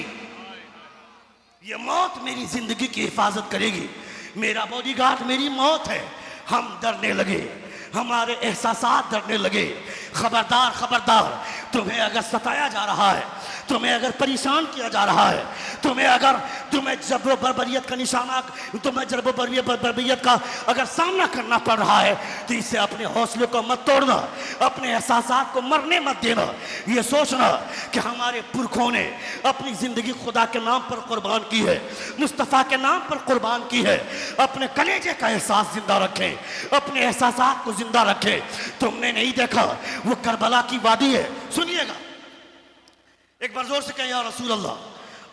ये मौत मेरी जिंदगी की हिफाजत करेगी। मेरा बॉडीगार्ड मेरी मौत है। हम डरने लगे, हमारे एहसासात डरने लगे। खबरदार खबरदार, तुम्हें अगर सताया जा रहा है, तुम्हें अगर परेशान किया जा रहा है, तुम्हें जबर बर्बरियत का निशाना, तुम्हें जबर बर्बरियत का अगर सामना करना पड़ रहा है, तो इससे अपने हौसले को मत तोड़ना, अपने एहसासात को मरने मत देना। ये सोचना कि हमारे पुरखों ने अपनी जिंदगी खुदा के नाम पर कुर्बान की है, मुस्तफ़ा के नाम पर कुर्बान की है। अपने कलेजे का एहसास जिंदा रखें, अपने एहसासात को जिंदा रखें। तुमने नहीं देखा वो करबला की वादी है? सुनिएगा, एक बार जोर से कहें या रसूल अल्लाह,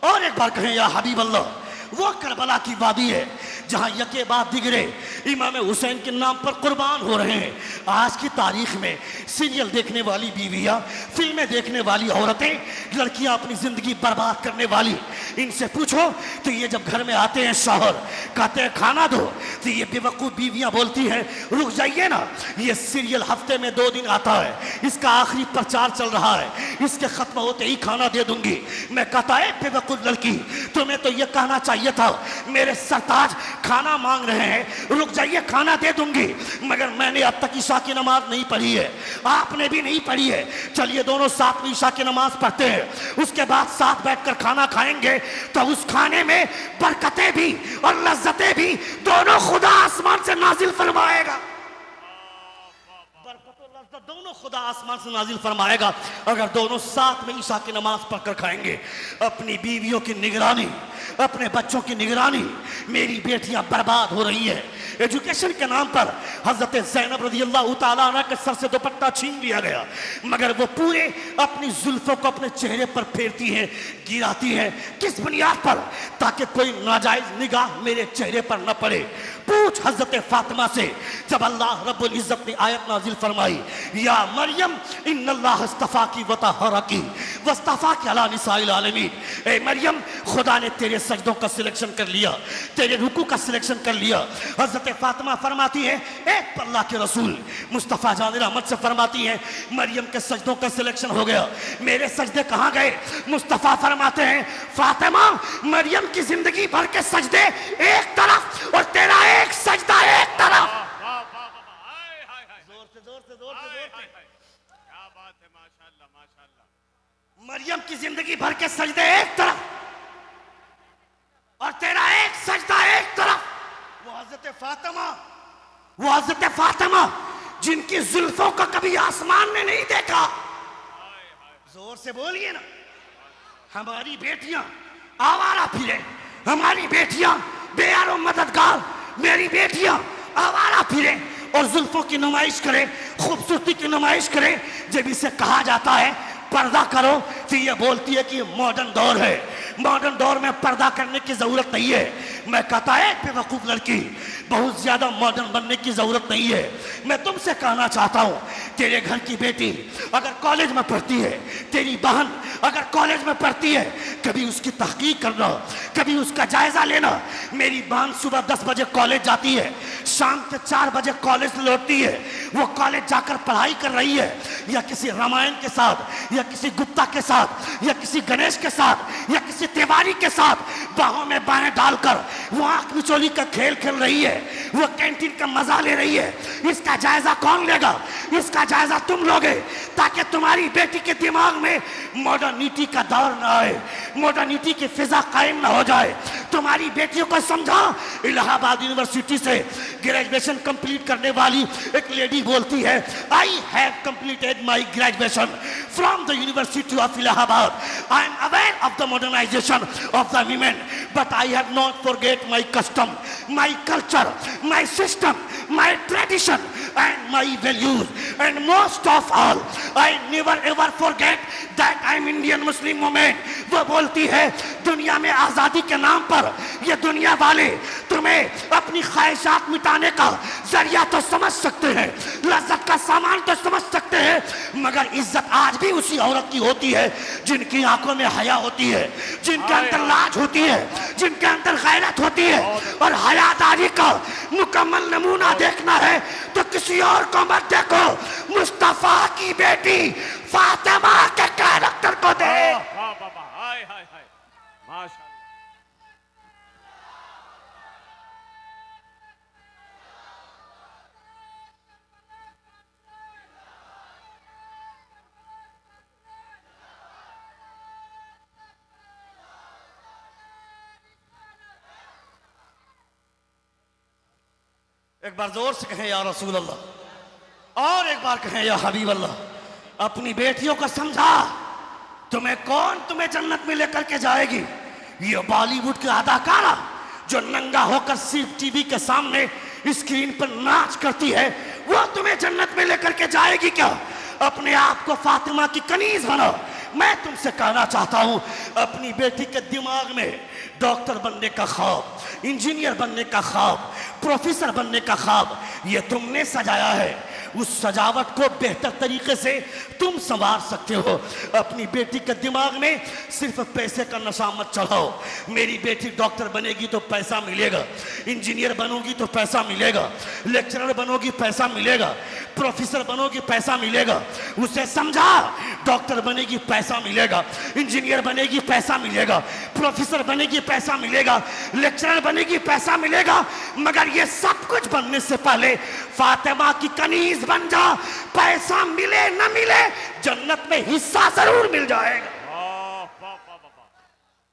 और एक बार कहें या हबीब अल्लाह। वो करबला की वादी है जहां यके बाद दिगरे इमाम हुसैन के नाम पर कुर्बान हो रहे हैं। आज की तारीख में सीरियल देखने वाली बीवियां, फिल्में देखने वाली औरतें, लड़कियां अपनी जिंदगी बर्बाद करने वाली, इनसे पूछो तो ये जब घर में आते हैं शौहर कहते हैं खाना दो, तो ये बेवकूफ बीवियां बोलती हैं रुक जाइए ना, ये सीरियल हफ्ते में 2 दिन आता है, इसका आखिरी प्रचार चल रहा है, इसके खत्म होते ही खाना दे दूंगी। मैं कहता है बेवकूफ लड़की, तुम्हें तो ये कहना चाहिए था मेरे सरताज खाना मांग रहे हैं, रुक जाइए खाना दे दूंगी। मगर मैंने अब तक ईशा की नमाज नहीं पढ़ी है, आपने भी नहीं पढ़ी है। चलिए दोनों साथ में ईशा की नमाज पढ़ते हैं, उसके बाद साथ बैठकर खाना खाएंगे तो उस खाने में बरकतें भी और लज्जतें भी दोनों खुदा आसमान से नाजिल फरमाएगा। दोनों खुदा आसमान से नाजिल फरमाएगा अगर दोनों साथ में ईशा की नमाज पढ़कर खाएंगे। अपनी बीवियों की निगरानी, अपने बच्चों की निगरानी। मेरी बेटियां बर्बाद हो रही है एजुकेशन के नाम पर। हजरत ज़ैनब रज़ियल्लाहु ताला अन्हा के सर से दुपट्टा छीन लिया गया, मगर वो पूरे अपनी जुल्फों को अपने चेहरे पर फेरती हैं, गिराती हैं। किस बुनियाद पर? ताकि कोई नाजायज निगाह मेरे चेहरे पर न पड़े। पूछ हजरत फातिमा से, जब अल्लाह रब्बुल इज्जत ने आयत नाजिल फरमाई, या मरियम इन्नल्लाह इस्तफाकी व तहरकी वस्तफाकी अला निसाइल आलमीन। ए मरियम, खुदा ने तेरे सजदों का सिलेक्शन कर लिया, तेरे रुकू का सिलेक्शन कर लिया। हजरत फातिमा फरमाती है, एक अल्लाह के रसूल मुस्तफ़ा जान रहमत से फरमाती है, मरियम के सजदों का सिलेक्शन हो गया, मेरे सजदे कहाँ गए? मुस्तफ़ा फरमाते हैं, फातिमा मरियम की जिंदगी भर के सजदे एक तरफ और तेरा एक सजदा एक तरफ। क्या बात है, माशाल्लाह माशाल्लाह। मरियम की जिंदगी भर के सजदे एक तरफ और तेरा एक सजदा एक तरफ। वो हजरत फातिमा जिनकी जुल्फों को कभी आसमान ने नहीं देखा। जोर से बोलिए ना। हमारी बेटियां आवारा फिरे, हमारी बेटियां बेयारो मददगार, मेरी बेटियां आवारा फिरे और जुल्फों की नुमाइश करे, खूबसूरती की नुमाइश करे। जब इसे कहा जाता है पर्दा करो तो ये बोलती है कि मॉडर्न दौर है, मॉडर्न दौर में पर्दा करने की जरूरत नहीं है। मैं कहता है बेवकूफ लड़की, बहुत ज्यादा मॉडर्न बनने की जरूरत नहीं है। मैं तुमसे कहना चाहता हूं, तेरे घर की बेटी अगर कॉलेज में पढ़ती है, तेरी बहन अगर कॉलेज में पढ़ती है, कभी उसकी तहकीक करना, कभी उसका जायजा लेना। मेरी बहन सुबह 10 बजे कॉलेज जाती है, शाम के 4 बजे कॉलेज लौटती है। वो कॉलेज जाकर पढ़ाई कर रही है या किसी रामायण के साथ, या किसी गुप्ता के साथ, या किसी गणेश के साथ, या किसी तिवारी के साथ बाहों में बाहें डालकर वो आंख मिचोली का खेल खेल रही है, वो कैंटीन का मजा ले रही है। इसका जायजा कौन लेगा? इसका जायजा तुम लोगे, ताकि तुम्हारी बेटी के दिमाग में मॉडर्निटी का दौर न आए, मॉडर्निटी की फिजा कायम न हो जाए। तुम्हारी बेटियों को समझा। इलाहाबाद यूनिवर्सिटी से ग्रेजुएशन कंप्लीट करने वाली एक लेडी बोलती है, I have completed my graduation from the university of Allahabad. I am aware of the modernisation of the women, but I have not forget my custom, my culture, my system, my tradition and my values, and most of all I never ever forget that I am Indian Muslim woman। वो बोलती है, दुनिया में आजादी के नाम पर ये दुनिया वाले तुम्हें अपनी ख्वाहिशात मिटाने का जरिया तो समझ सकते हैं, लज्जत का सामान तो समझ सकते हैं, मगर इज्जत आज भी उसी औरत की होती है जिनकी आंखों में हया होती है, जिनके अंदर लाज होती है, जिनके अंदर गैरत होती है। और हयादारी का मुकम्मल नमूना देखना है तो किसी और को मत देखो, मुस्तफा की बेटी फातिमा के कैरेक्टर को देख। वाह बाबा, हाय हाय हाय, माशाल्लाह। एक बार जोर से कहें या रसूल अल्लाह, और एक बार कहें या हबीब अल्लाह। अपनी बेटियों को समझा, तुम्हें कौन तुम्हें जन्नत में लेकर के जाएगी? ये बॉलीवुड की अदाकारा जो नंगा होकर सिर्फ टीवी के सामने स्क्रीन पर नाच करती है, वो तुम्हें जन्नत में लेकर के जाएगी क्या? अपने आप को फातिमा की कनीज बनाओ। मैं तुमसे कहना चाहता हूं, अपनी बेटी के दिमाग में डॉक्टर बनने का ख्वाब, इंजीनियर बनने का ख्वाब, प्रोफेसर बनने का ख्वाब ये तुमने सजाया है। उस सजावट को बेहतर तरीके से तुम संवार सकते हो। अपनी बेटी के दिमाग में सिर्फ पैसे का नशा मत चढ़ाओ। मेरी बेटी डॉक्टर बनेगी तो पैसा मिलेगा, इंजीनियर बनोगी तो पैसा मिलेगा, लेक्चरर बनोगी पैसा मिलेगा, प्रोफेसर बनोगी पैसा मिलेगा। उसे समझा, डॉक्टर बनेगी पैसा मिलेगा, इंजीनियर बनेगी पैसा मिलेगा, प्रोफेसर बनेगी पैसा मिलेगा, लेक्चरर बनेगी पैसा मिलेगा, मगर ये सब कुछ बनने से पहले फातिमा की कनीज बन जा। पैसा मिले न मिले जन्नत में हिस्सा जरूर मिल जाएगा।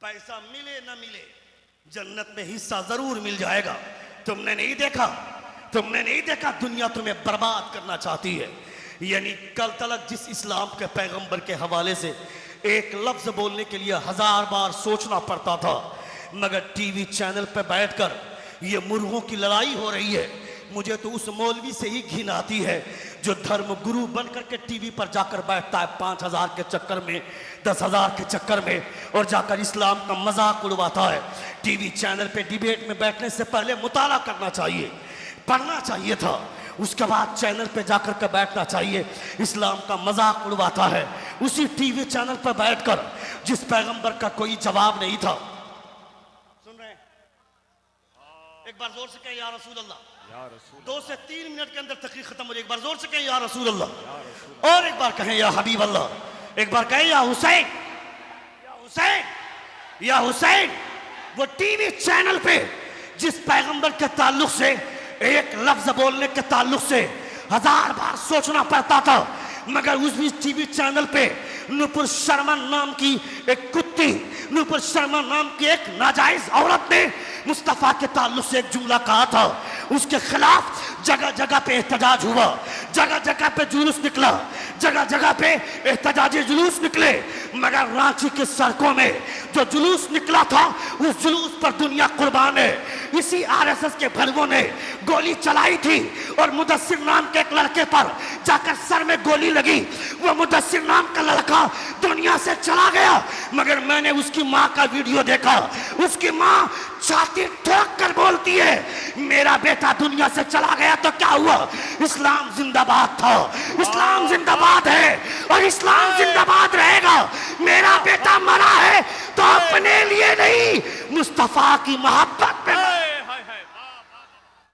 पैसा मिले न मिले जन्नत में हिस्सा जरूर मिल जाएगा। तुमने नहीं देखा दुनिया तुम्हें बर्बाद करना चाहती है। यानी कल तलक जिस इस्लाम के पैगंबर के हवाले से एक लफ्ज बोलने के लिए 1000 बार सोचना पड़ता था, मगर टीवी चैनल पर बैठकर ये मुर्गों की लड़ाई हो रही है। मुझे तो उस मौलवी से ही घिन आती है जो धर्म गुरु बनकर के टीवी पर जाकर बैठता है 5000 के चक्कर में, 10,000 के चक्कर में, और जाकर इस्लाम का मजाक उड़वाता है। टीवी चैनल पे डिबेट में बैठने से पहले मुताला करना चाहिए, पढ़ना चाहिए था, उसके बाद चैनल पे जाकर के बैठना चाहिए। इस्लाम का मजाक उड़वाता है उसी टीवी चैनल पर बैठकर जिस पैगंबर का कोई जवाब नहीं था। सुन रहे हैं? एक बार जोर से कहें या रसूल अल्लाह। 2 से 3 मिनट के अंदर तकरीर खत्म हो जाए। एक बार जोर से कहें या रसूल अल्लाह, और एक बार कहें या हबीब अल्लाह, एक बार कहें या हुसैन, या हुसैन, या हुसैन। वो टीवी चैनल पे जिस पैगंबर के ताल्लुक से एक लफ्ज बोलने के ताल्लुक से 1000 बार सोचना पड़ता था, मगर उस भी टीवी चैनल पे नुपुर शर्मा नाम की एक कुत्ती, नुपुर शर्मा नाम की एक नाजायज औरत ने मुस्तफा के ताल्लुक से एक जुमला कहा था। उसके खिलाफ जगह जगह पे एहतजाज हुआ, जगह जगह पे जुलूस निकला, जगह जगह पे एहतजाजी जुलूस निकले, मगर रांची के सड़कों में जो जुलूस निकला था उस जुलूस पर दुनिया कुर्बान है। इसी आरएसएस के भरगों ने गोली चलाई थी और मुदस्सिर नाम के एक लड़के पर जाकर सर में गोली लगी। वो मुदस्सिर नाम का लड़का दुनिया से चला गया, मगर मैंने उसकी माँ का वीडियो देखा। उसकी माँ छाती ठोक कर बोलती है, मेरा बेटा दुनिया से चला गया तो क्या हुआ, इस्लाम जिंदाबाद था, इस्लाम जिंदाबाद है और इस्लाम जिंदाबाद रहेगा। मेरा बेटा मरा है तो अपने लिए नहीं, मुस्तफा की मोहब्बत में